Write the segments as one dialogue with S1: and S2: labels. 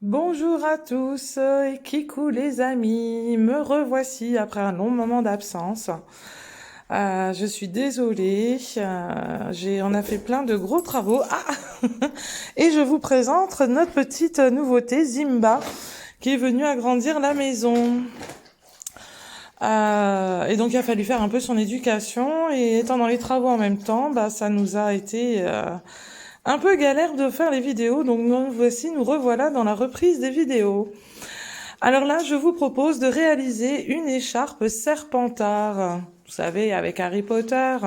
S1: Bonjour à tous et kikou les amis, me revoici après un long moment d'absence. Je suis désolée, on a fait plein de gros travaux. Et je vous présente notre petite nouveauté Zimba qui est venue agrandir la maison. Et donc il a fallu faire un peu son éducation et étant dans les travaux en même temps, ça nous a été un peu galère de faire les vidéos. Donc nous revoilà dans la reprise des vidéos. Alors là, je vous propose de réaliser une écharpe Serpentard. Vous savez, avec Harry Potter.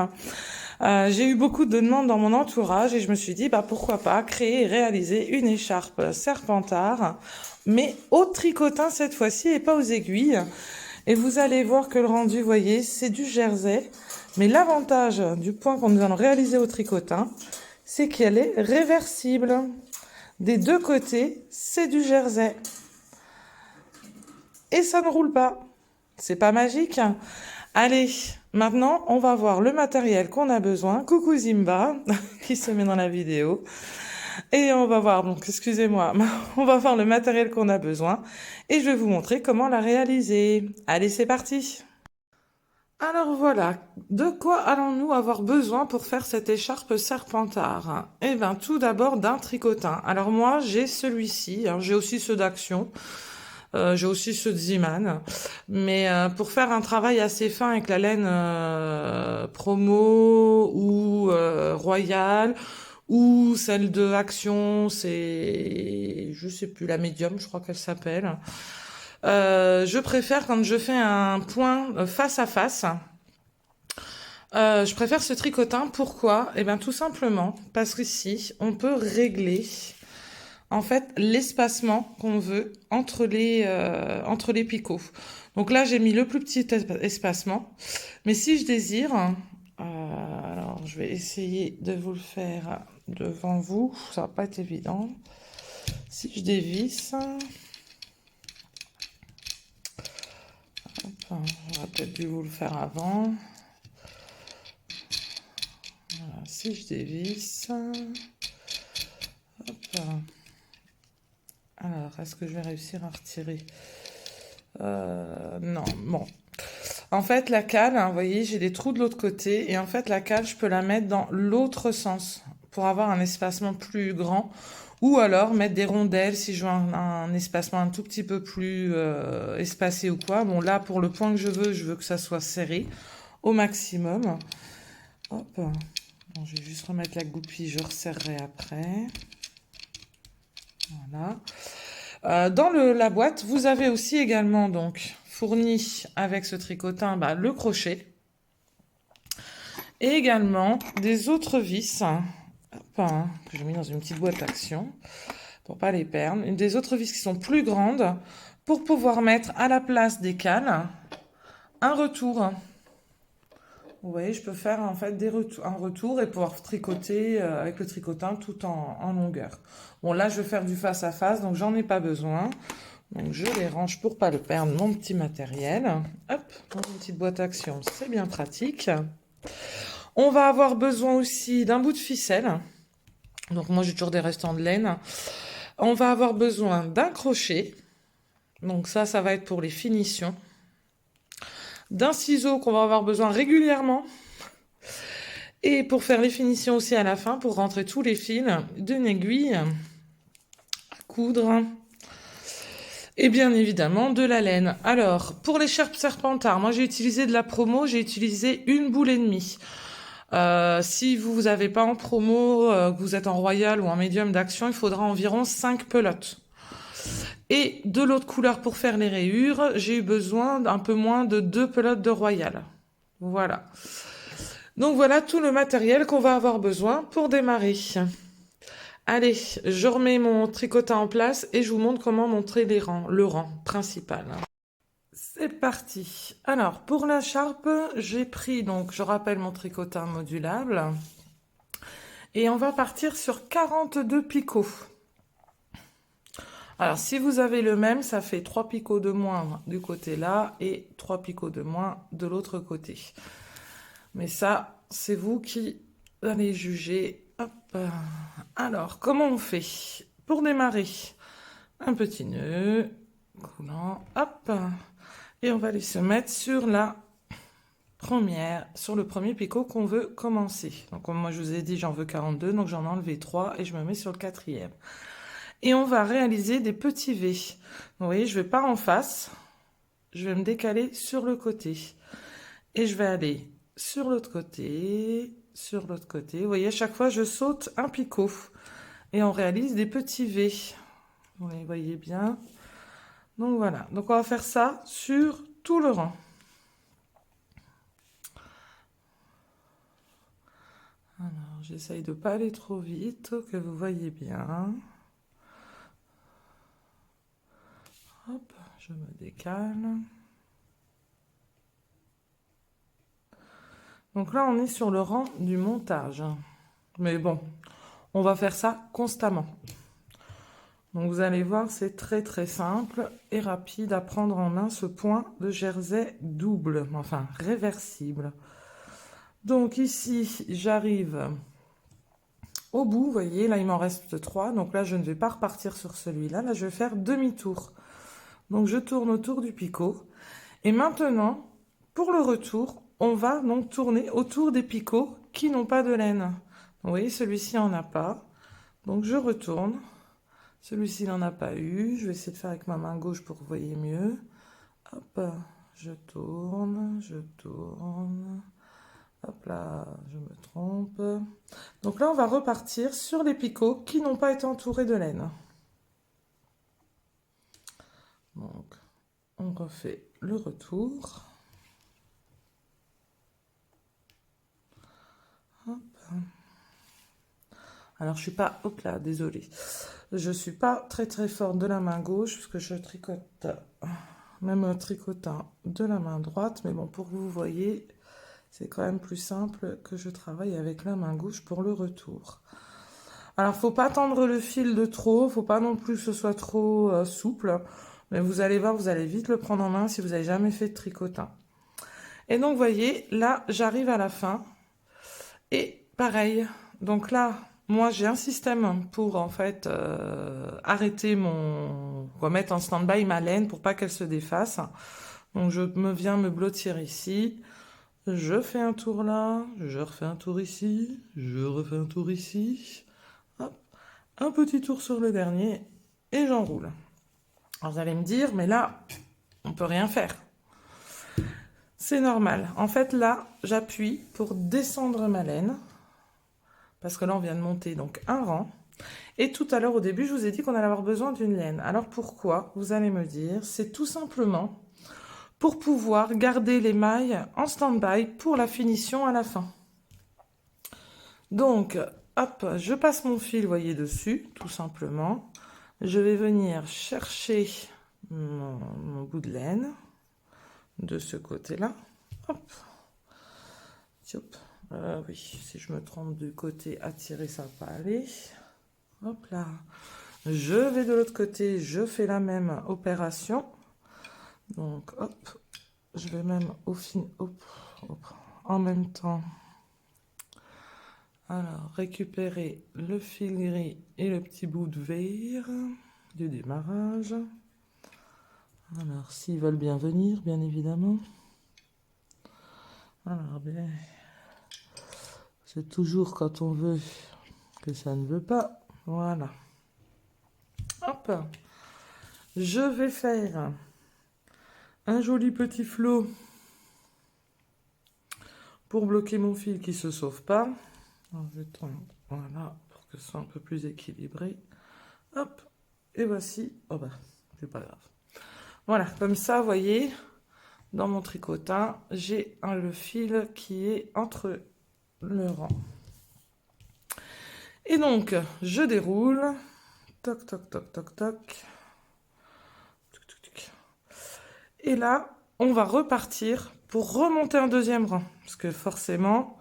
S1: J'ai eu beaucoup de demandes dans mon entourage et je me suis dit, pourquoi pas créer et réaliser une écharpe Serpentard, mais au tricotin cette fois-ci et pas aux aiguilles. Et vous allez voir que le rendu, vous voyez, c'est du jersey. Mais l'avantage du point qu'on nous allons réaliser au tricotin, c'est qu'elle est réversible. Des deux côtés, c'est du jersey. Et ça ne roule pas. C'est pas magique. Allez, maintenant, on va voir le matériel qu'on a besoin. Coucou Zimba, qui se met dans la vidéo. Et on va voir, donc excusez-moi, on va voir le matériel qu'on a besoin. Et je vais vous montrer comment la réaliser. Allez, c'est parti. Alors voilà, de quoi allons-nous avoir besoin pour faire cette écharpe Serpentard? Eh bien, tout d'abord d'un tricotin. Alors moi, j'ai celui-ci, j'ai aussi ceux d'Action. J'ai aussi ceux de Ziman. Mais pour faire un travail assez fin avec la laine promo ou royale ou celle de Action, c'est je sais plus, la médium, je crois qu'elle s'appelle. Je préfère quand je fais un point face à face. Je préfère ce tricotin. Pourquoi? Eh bien tout simplement parce qu'ici on peut régler en fait l'espacement qu'on veut entre les picots. Donc là j'ai mis le plus petit espacement, mais si je désire, alors je vais essayer de vous le faire devant vous, ça va pas être évident. Si je dévisse, enfin, j'aurais peut-être dû vous le faire avant. Voilà, si je dévisse, hop. Alors, est-ce que je vais réussir à retirer? Non, bon. En fait, la cale, vous voyez, j'ai des trous de l'autre côté. Et en fait, la cale, je peux la mettre dans l'autre sens pour avoir un espacement plus grand. Ou alors mettre des rondelles si je veux un espacement un tout petit peu plus espacé ou quoi. Bon, là, pour le point que je veux que ça soit serré au maximum. Hop. Bon, je vais juste remettre la goupille, je resserrerai après. Voilà. Dans la boîte, vous avez aussi également donc fourni avec ce tricotin le crochet et également des autres vis que j'ai mis dans une petite boîte action pour pas les perdre. Des autres vis qui sont plus grandes pour pouvoir mettre à la place des cales un retour. Vous voyez, je peux faire en fait un retour et pouvoir tricoter avec le tricotin tout en longueur. Bon, là, je vais faire du face à face, donc j'en ai pas besoin. Donc, je les range pour pas le perdre, mon petit matériel. Hop, dans une petite boîte action, c'est bien pratique. On va avoir besoin aussi d'un bout de ficelle. Donc, moi, j'ai toujours des restants de laine. On va avoir besoin d'un crochet. Donc, ça va être pour les finitions. D'un ciseau qu'on va avoir besoin régulièrement. Et pour faire les finitions aussi à la fin, pour rentrer tous les fils, d'une aiguille à coudre. Et bien évidemment de la laine. Alors, pour l'écharpe Serpentard, moi j'ai utilisé de la promo, j'ai utilisé une boule et demie. Si vous n'avez pas en promo, que vous êtes en royal ou en médium d'action, il faudra environ 5 pelotes. Et de l'autre couleur pour faire les rayures, j'ai eu besoin d'un peu moins de 2 pelotes de royal. Voilà. Donc voilà tout le matériel qu'on va avoir besoin pour démarrer. Allez, je remets mon tricotin en place et je vous montre comment montrer le rang principal. C'est parti. Alors, pour la charpe, j'ai pris, donc, je rappelle mon tricotin modulable. Et on va partir sur 42 picots. Alors, si vous avez le même, ça fait 3 picots de moins du côté là et 3 picots de moins de l'autre côté. Mais ça, c'est vous qui allez juger. Hop. Alors, comment on fait? Pour démarrer, un petit nœud coulant, hop, et on va aller se mettre sur sur le premier picot qu'on veut commencer. Donc comme moi je vous ai dit, j'en veux 42, donc j'en ai enlevé 3 et je me mets sur le quatrième. Et on va réaliser des petits V. Donc, vous voyez, je vais pas en face, je vais me décaler sur le côté. Et je vais aller sur l'autre côté, sur l'autre côté. Vous voyez, à chaque fois, je saute un picot. Et on réalise des petits V. Vous les voyez bien. Donc voilà. Donc on va faire ça sur tout le rang. Alors, j'essaye de ne pas aller trop vite, que vous voyez bien. Hop, je me décale. Donc là, on est sur le rang du montage. Mais bon, on va faire ça constamment. Donc vous allez voir, c'est très très simple et rapide à prendre en main ce point de jersey double, enfin réversible. Donc ici, j'arrive au bout, vous voyez, là il m'en reste 3. Donc là, je ne vais pas repartir sur celui-là. Là, je vais faire demi-tour. Donc je tourne autour du picot. Et maintenant, pour le retour, on va donc tourner autour des picots qui n'ont pas de laine. Vous voyez, celui-ci en a pas. Donc je retourne. Celui-ci n'en a pas eu. Je vais essayer de faire avec ma main gauche pour que vous voyez mieux. Hop, je tourne, je tourne. Hop là, je me trompe. Donc là, on va repartir sur les picots qui n'ont pas été entourés de laine. Donc, on refait le retour. Hop. Alors, je suis pas... Hop là, désolée. Je suis pas très très forte de la main gauche parce que je tricote, même tricotant de la main droite. Mais bon, pour que vous voyez, c'est quand même plus simple que je travaille avec la main gauche pour le retour. Alors, faut pas tendre le fil de trop, faut pas non plus que ce soit trop souple. Mais vous allez voir, vous allez vite le prendre en main si vous n'avez jamais fait de tricotin. Et donc, vous voyez, là, j'arrive à la fin. Et pareil, donc là, moi, j'ai un système pour, en fait, arrêter remettre en stand-by ma laine pour pas qu'elle se défasse. Donc, je viens me blottir ici. Je fais un tour là, je refais un tour ici, je refais un tour ici. Hop, un petit tour sur le dernier et j'enroule. Alors vous allez me dire, mais là, on peut rien faire. C'est normal. En fait, là, j'appuie pour descendre ma laine. Parce que là, on vient de monter donc un rang. Et tout à l'heure, au début, je vous ai dit qu'on allait avoir besoin d'une laine. Alors pourquoi? Vous allez me dire, c'est tout simplement pour pouvoir garder les mailles en stand-by pour la finition à la fin. Donc, hop, je passe mon fil, vous voyez, dessus, tout simplement. Je vais venir chercher mon bout de laine de ce côté-là. Hop. Hop. Oui, si je me trompe du côté à tirer, ça va pas aller. Hop là. Je vais de l'autre côté, je fais la même opération. Donc, hop. Je vais même en même temps. Alors, récupérer le fil gris et le petit bout de vert du démarrage. Alors, s'ils veulent bien venir, bien évidemment. Alors, bien, c'est toujours quand on veut que ça ne veut pas. Voilà. Hop. Je vais faire un joli petit flot pour bloquer mon fil qui ne se sauve pas. Alors, je tourne, voilà, pour que ce soit un peu plus équilibré. Hop. Et voici. Oh bah, c'est pas grave. Voilà, comme ça, vous voyez, dans mon tricotin, j'ai le fil qui est entre le rang. Et donc, je déroule. Toc, toc, toc, toc, toc. Et là, on va repartir pour remonter un deuxième rang. Parce que forcément,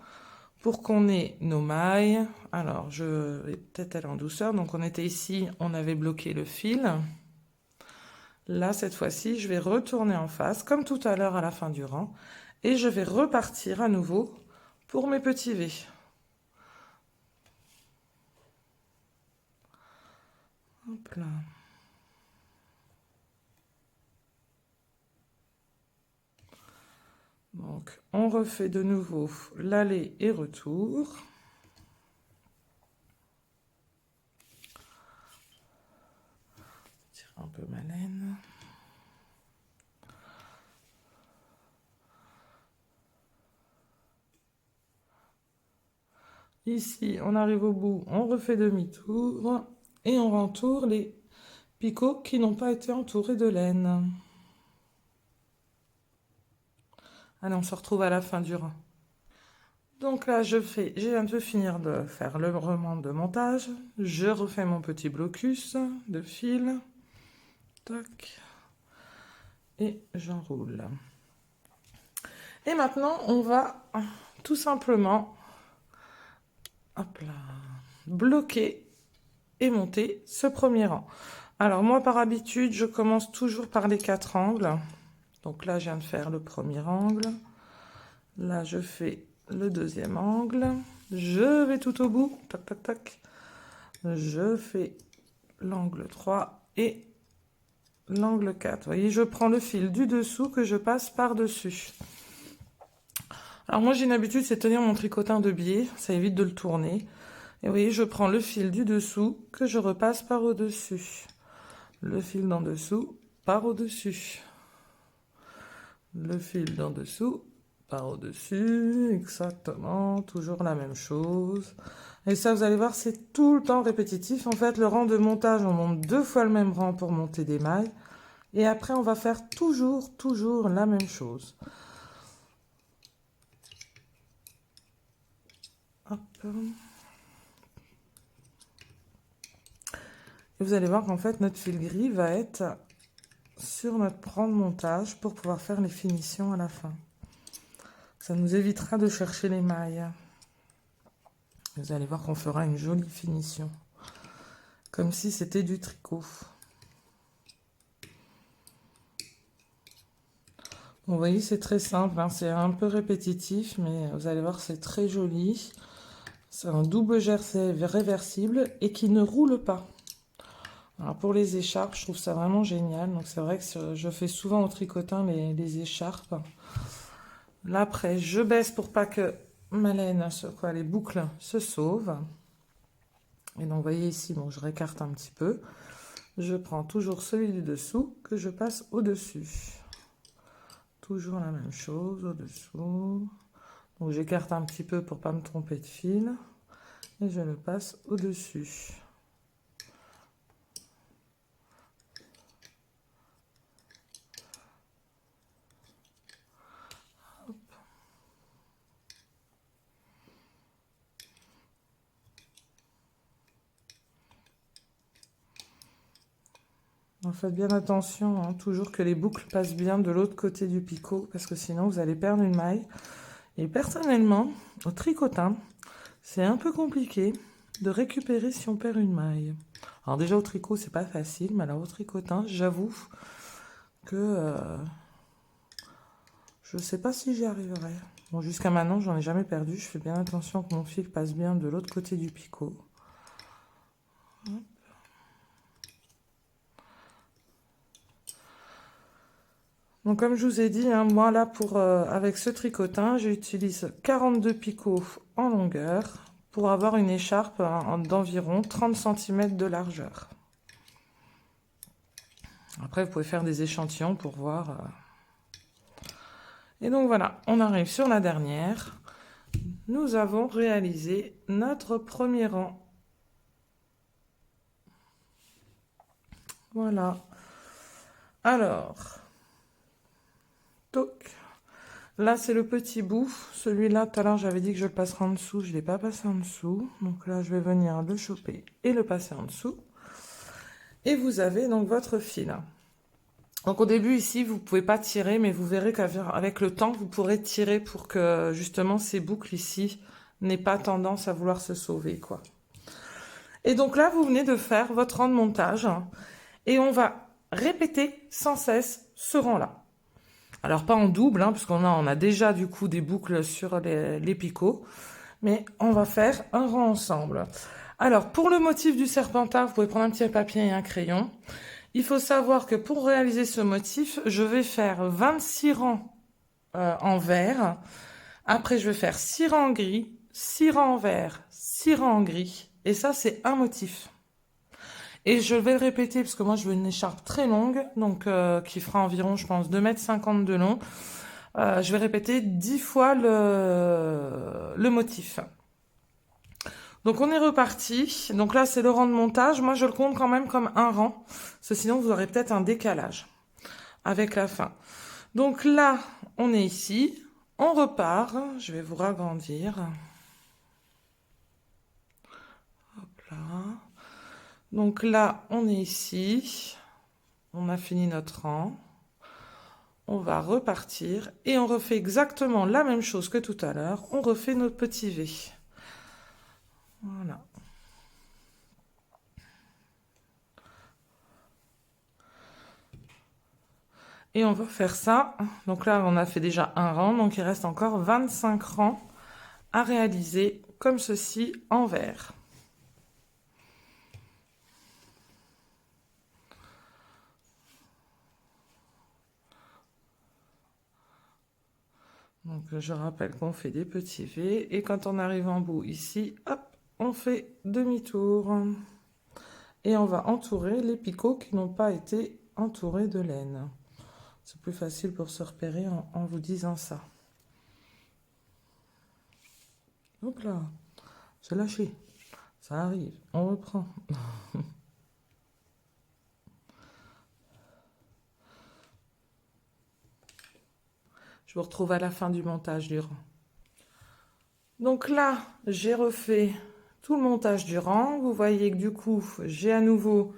S1: pour qu'on ait nos mailles... Alors, je vais peut-être aller en douceur. Donc, on était ici, on avait bloqué le fil. Là, cette fois-ci, je vais retourner en face, comme tout à l'heure à la fin du rang. Et je vais repartir à nouveau pour mes petits V. Hop là. Donc, on refait de nouveau l'aller et retour. Tire un peu ma laine. Ici, on arrive au bout, on refait demi-tour et on entoure les picots qui n'ont pas été entourés de laine. Allez, on se retrouve à la fin du rang. Donc là, je viens de finir de faire le roman de montage. Je refais mon petit blocus de fil. Tac. Et j'enroule. Et maintenant, on va tout simplement hop là, bloquer et monter ce premier rang. Alors moi, par habitude, je commence toujours par les 4 angles. Donc là, je viens de faire le premier angle. Là, je fais le deuxième angle. Je vais tout au bout. Tac, tac, tac. Je fais l'angle 3 et l'angle 4. Vous voyez, je prends le fil du dessous que je passe par-dessus. Alors moi, j'ai une habitude, c'est de tenir mon tricotin de biais. Ça évite de le tourner. Et vous voyez, je prends le fil du dessous que je repasse par au-dessus. Le fil d'en dessous par au-dessus. Le fil d'en dessous par au-dessus, exactement, toujours la même chose. Et ça, vous allez voir, c'est tout le temps répétitif. En fait, le rang de montage, on monte 2 fois le même rang pour monter des mailles. Et après, on va faire toujours la même chose. Hop. Et vous allez voir qu'en fait, notre fil gris va être sur notre rang de montage pour pouvoir faire les finitions à la fin. Ça nous évitera de chercher les mailles. Vous allez voir qu'on fera une jolie finition. Comme si c'était du tricot. Bon, vous voyez, c'est très simple, hein, c'est un peu répétitif, mais vous allez voir, c'est très joli. C'est un double jersey réversible et qui ne roule pas. Alors pour les écharpes, je trouve ça vraiment génial. Donc c'est vrai que je fais souvent au tricotin les écharpes. Là après, je baisse pour pas que ma laine, les boucles se sauvent. Et donc vous voyez ici, bon, je récarte un petit peu. Je prends toujours celui du dessous que je passe au-dessus. Toujours la même chose au-dessous. Donc j'écarte un petit peu pour pas me tromper de fil. Et je le passe au-dessus. Faites bien attention, hein, toujours que les boucles passent bien de l'autre côté du picot, parce que sinon vous allez perdre une maille. Et personnellement, au tricotin, c'est un peu compliqué de récupérer si on perd une maille. Alors déjà au tricot, c'est pas facile, mais alors au tricotin, j'avoue que je sais pas si j'y arriverai. Bon, jusqu'à maintenant, j'en ai jamais perdu. Je fais bien attention que mon fil passe bien de l'autre côté du picot. Hop. Donc comme je vous ai dit, hein, moi là avec ce tricotin, j'utilise 42 picots en longueur pour avoir une écharpe d'environ 30 cm de largeur. Après vous pouvez faire des échantillons pour voir. Et donc voilà, on arrive sur la dernière. Nous avons réalisé notre premier rang. Voilà. Alors... toc. Là, c'est le petit bout. Celui-là, tout à l'heure, j'avais dit que je le passerai en dessous. Je ne l'ai pas passé en dessous. Donc là, je vais venir le choper et le passer en dessous. Et vous avez donc votre fil. Donc au début, ici, vous ne pouvez pas tirer, mais vous verrez qu'avec le temps, vous pourrez tirer pour que, justement, ces boucles ici n'aient pas tendance à vouloir se sauver, quoi. Et donc là, vous venez de faire votre rang de montage. Et on va répéter sans cesse ce rang-là. Alors pas en double, hein, parce qu'on a déjà du coup des boucles sur les picots, mais on va faire un rang ensemble. Alors pour le motif du serpentard, vous pouvez prendre un petit papier et un crayon. Il faut savoir que pour réaliser ce motif, je vais faire 26 rangs en vert. Après, je vais faire 6 rangs gris, 6 rangs en vert, 6 rangs en gris. Et ça, c'est un motif. Et je vais le répéter parce que moi, je veux une écharpe très longue, donc qui fera environ, je pense, 2,50 m de long. Je vais répéter 10 fois le motif. Donc on est reparti. Donc là, c'est le rang de montage. Moi, je le compte quand même comme un rang. Parce que sinon, vous aurez peut-être un décalage avec la fin. Donc là, on est ici. On repart. Je vais vous ragrandir. Hop là. Donc là, on est ici. On a fini notre rang. On va repartir. Et on refait exactement la même chose que tout à l'heure. On refait notre petit V. Voilà. Et on va faire ça. Donc là, on a fait déjà un rang. Donc il reste encore 25 rangs à réaliser comme ceci en vert. Donc je rappelle qu'on fait des petits V. Et quand on arrive en bout ici, hop, on fait demi-tour. Et on va entourer les picots qui n'ont pas été entourés de laine. C'est plus facile pour se repérer en vous disant ça. Hop là, j'ai lâché. Ça arrive, on reprend. Je vous retrouve à la fin du montage du rang. Donc là, j'ai refait tout le montage du rang. Vous voyez que du coup, j'ai à nouveau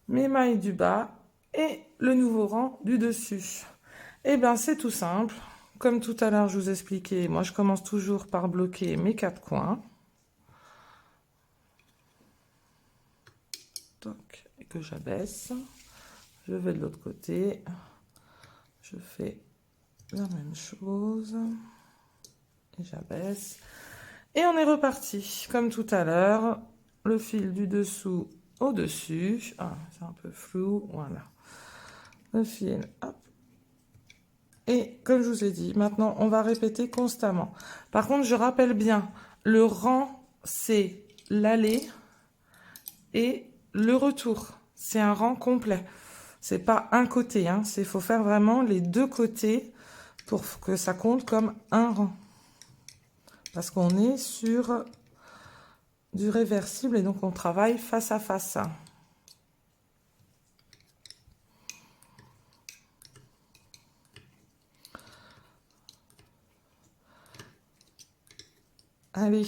S1: mes mailles du bas et le nouveau rang du dessus. Et bien, c'est tout simple. Comme tout à l'heure, je vous expliquais, moi, je commence toujours par bloquer mes 4 coins. Donc, et que j'abaisse. Je vais de l'autre côté. Je fais la même chose. Et j'abaisse. Et on est reparti. Comme tout à l'heure, le fil du dessous au-dessus. Ah, c'est un peu flou. Voilà. Le fil, hop. Et comme je vous ai dit, maintenant, on va répéter constamment. Par contre, je rappelle bien, le rang, c'est l'aller et le retour. C'est un rang complet. C'est pas un côté, hein. Il faut faire vraiment les deux côtés pour que ça compte comme un rang. Parce qu'on est sur du réversible et donc on travaille face à face. Allez,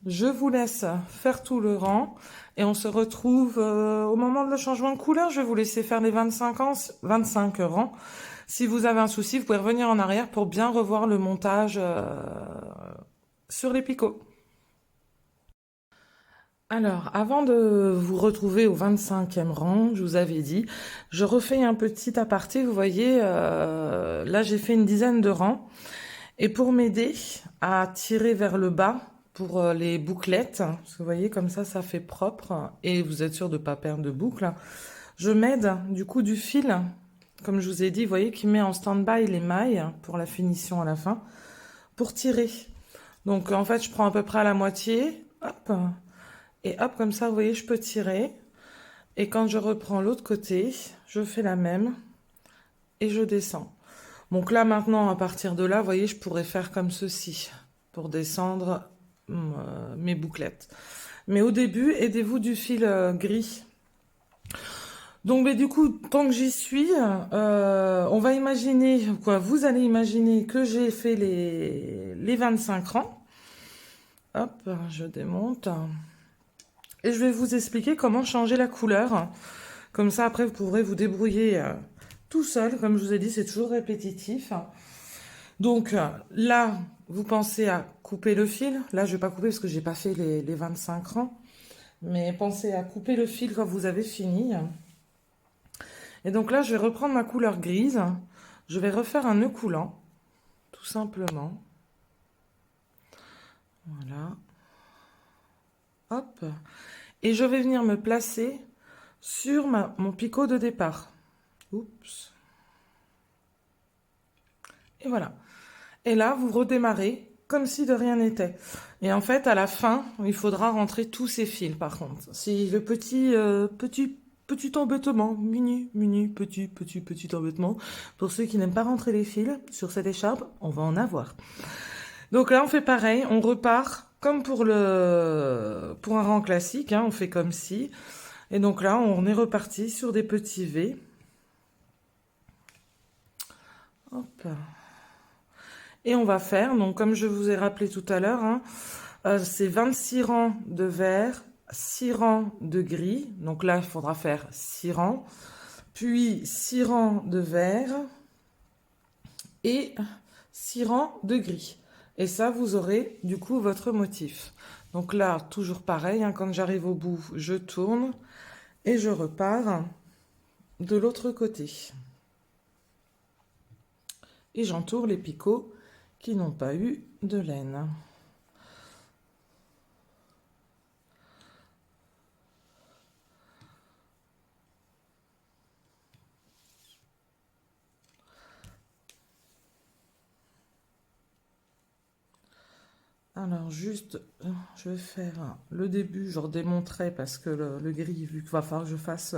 S1: je vous laisse faire tout le rang et on se retrouve au moment de le changement de couleur. Je vais vous laisser faire les 25 rangs. Si vous avez un souci, vous pouvez revenir en arrière pour bien revoir le montage sur les picots. Alors, avant de vous retrouver au 25e rang, je vous avais dit, je refais un petit aparté. Vous voyez, là j'ai fait une dizaine de rangs. Et pour m'aider à tirer vers le bas pour les bouclettes, parce que vous voyez comme ça fait propre et vous êtes sûr de ne pas perdre de boucle, je m'aide du coup du fil, comme je vous ai dit, vous voyez, qui met en stand-by les mailles pour la finition à la fin, pour tirer. Donc en fait, je prends à peu près à la moitié, hop, et hop, comme ça, vous voyez, je peux tirer. Et quand je reprends l'autre côté, je fais la même et je descends. Donc là, maintenant, à partir de là, vous voyez, je pourrais faire comme ceci pour descendre mes bouclettes. Mais au début, aidez-vous du fil gris. Donc, mais du coup, tant que j'y suis, on va imaginer, quoi, vous allez imaginer que j'ai fait les 25 rangs. Hop, je démonte. Et je vais vous expliquer comment changer la couleur. Comme ça, après, vous pourrez vous débrouiller tout seul. Comme je vous ai dit, c'est toujours répétitif. Donc là, vous pensez à couper le fil. Là, je vais pas couper parce que j'ai pas fait les 25 rangs. Mais pensez à couper le fil quand vous avez fini. Et donc là, je vais reprendre ma couleur grise. Je vais refaire un nœud coulant, tout simplement. Voilà. Hop. Et je vais venir me placer sur mon picot de départ. Oups. Et voilà. Et là, vous redémarrez comme si de rien n'était. Et en fait, à la fin, il faudra rentrer tous ces fils, par contre. C'est le petit embêtement, petit embêtement. Pour ceux qui n'aiment pas rentrer les fils sur cette écharpe, on va en avoir. Donc là, on fait pareil, on repart comme pour un rang classique, hein, on fait comme si. Et donc là, on est reparti sur des petits V. Hop. Et on va faire, donc comme je vous ai rappelé tout à l'heure, hein, c'est 26 rangs de vert, 6 rangs de gris. Donc là, il faudra faire 6 rangs. Puis 6 rangs de vert et 6 rangs de gris. Et ça, vous aurez du coup votre motif. Donc là, toujours pareil, hein, quand j'arrive au bout, je tourne et je repars de l'autre côté. Et j'entoure les picots qui n'ont pas eu de laine. Alors juste, je vais faire le début, je redémontrerai parce que le gris, vu qu'il va falloir que je fasse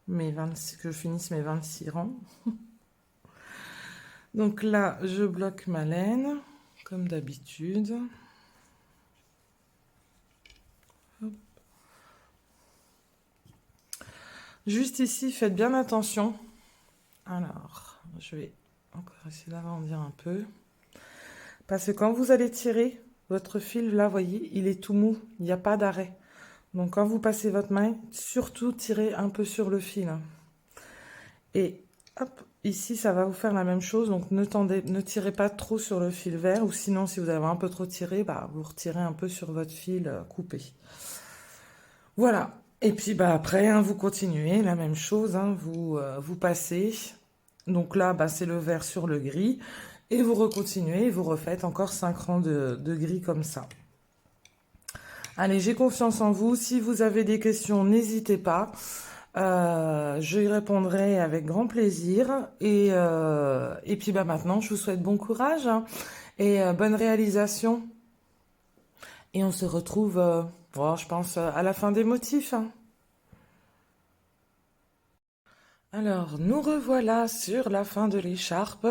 S1: que je finisse mes 26 rangs. Donc là, je bloque ma laine, comme d'habitude. Juste ici, faites bien attention. Alors, je vais encore essayer d'agrandir un peu. Parce que quand vous allez tirer, votre fil, là, vous voyez, il est tout mou, il n'y a pas d'arrêt. Donc quand vous passez votre main, surtout tirez un peu sur le fil. Et hop, ici, ça va vous faire la même chose. Donc ne tirez pas trop sur le fil vert. Ou sinon, si vous avez un peu trop tiré, bah, vous retirez un peu sur votre fil coupé. Voilà. Et puis bah, après, hein, vous continuez la même chose. Hein, vous passez. Donc là, bah, c'est le vert sur le gris. Et vous recontinuez et vous refaites encore 5 rangs de gris comme ça. Allez, j'ai confiance en vous. Si vous avez des questions, n'hésitez pas. Je y répondrai avec grand plaisir. Et puis bah, maintenant, je vous souhaite bon courage hein, et bonne réalisation. Et on se retrouve, je pense, à la fin des motifs. Hein. Alors, nous revoilà sur la fin de l'écharpe.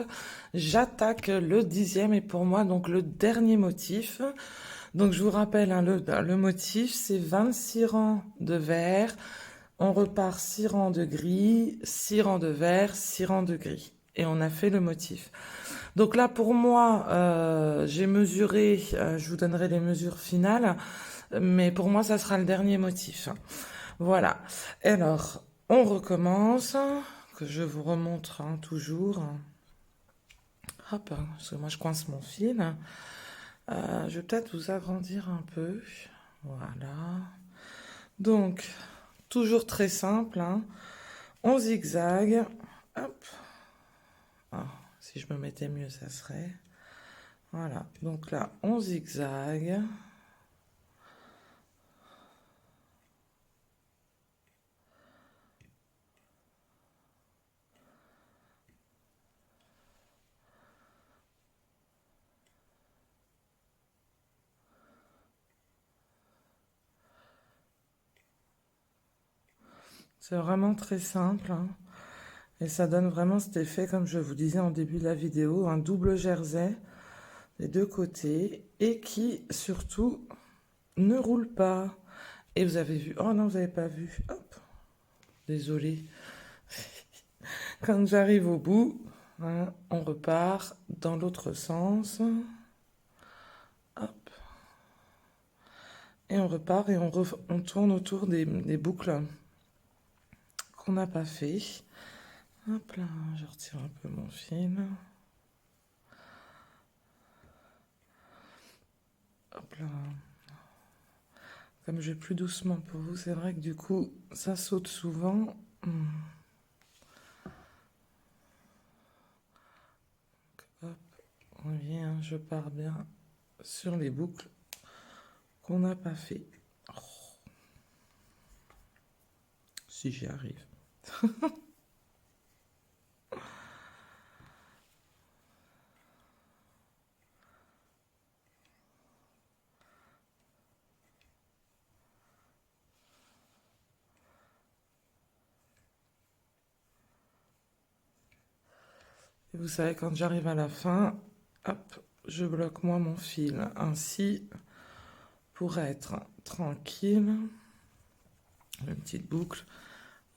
S1: J'attaque le 10e et pour moi, donc le dernier motif. Donc, je vous rappelle, hein, le motif, c'est 26 rangs de vert. On repart 6 rangs de gris, 6 rangs de vert, 6 rangs de gris. Et on a fait le motif. Donc là, pour moi, j'ai mesuré, je vous donnerai les mesures finales, mais pour moi, ça sera le dernier motif. Voilà. Alors, on recommence, que je vous remontre hein, toujours. Hop, parce que moi, je coince mon fil. Je vais peut-être vous agrandir un peu. Voilà. Donc, toujours très simple. Hein. On zigzague. Hop. Ah, si je me mettais mieux, ça serait. Voilà. Donc là, on zigzague. C'est vraiment très simple. Hein. Et ça donne vraiment cet effet, comme je vous disais en début de la vidéo, un double jersey des deux côtés et qui, surtout, ne roule pas. Et vous avez vu... Oh non, vous n'avez pas vu. Hop. Désolée. Quand j'arrive au bout, hein, on repart dans l'autre sens. Hop. Et on repart et on tourne autour des boucles qu'on n'a pas fait. Hop là, je retire un peu mon fil. Hop là. Comme je vais plus doucement pour vous, c'est vrai que du coup, ça saute souvent. Hop, on vient, je pars bien sur les boucles qu'on n'a pas fait. Oh, si j'y arrive. Et vous savez, quand j'arrive à la fin, hop, je bloque moi mon fil. Ainsi, pour être tranquille, une petite boucle,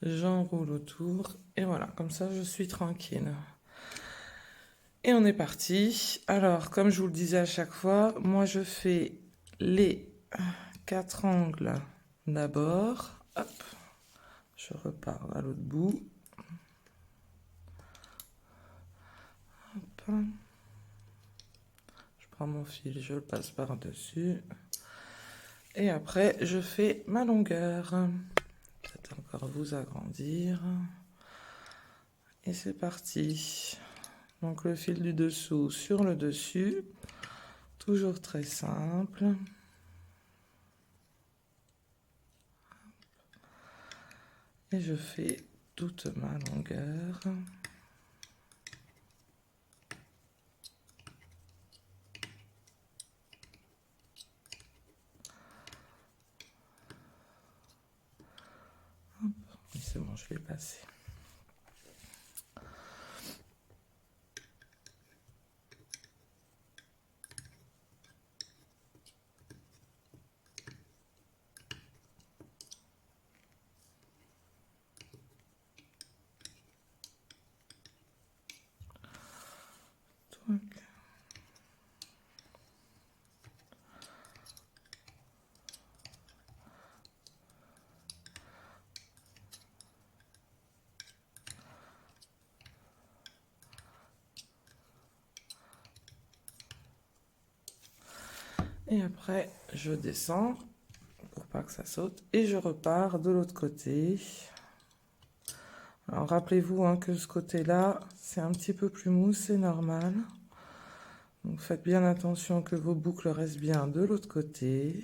S1: j'enroule autour. Et voilà, comme ça, je suis tranquille. Et on est parti. Alors, comme je vous le disais à chaque fois, moi, je fais les 4 angles d'abord. Hop, je repars à l'autre bout. Hop. Je prends mon fil, je le passe par-dessus. Et après, je fais ma longueur. Peut-être encore vous agrandir. Et c'est parti. Donc le fil du dessous sur le dessus. Toujours très simple. Et je fais toute ma longueur. C'est bon, je l'ai passé. Et après, je descends pour pas que ça saute et je repars de l'autre côté. Alors rappelez-vous hein, que ce côté-là, c'est un petit peu plus mou, c'est normal. Donc faites bien attention que vos boucles restent bien de l'autre côté.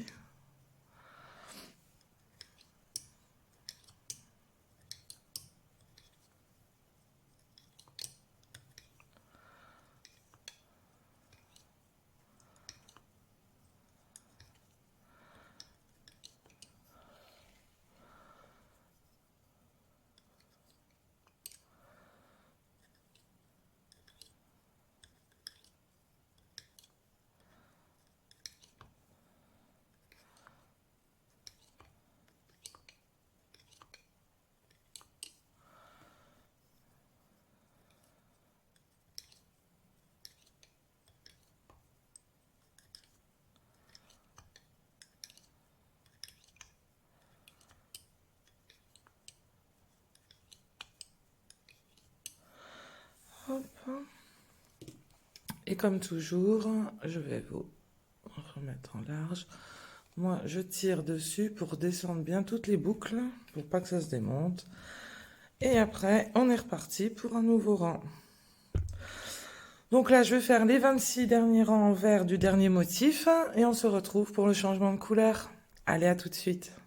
S1: Hop. Et comme toujours, je vais vous remettre en large. Moi, je tire dessus pour descendre bien toutes les boucles, pour pas que ça se démonte. Et après, on est reparti pour un nouveau rang. Donc là, je vais faire les 26 derniers rangs en vert du dernier motif et on se retrouve pour le changement de couleur. Allez, à tout de suite.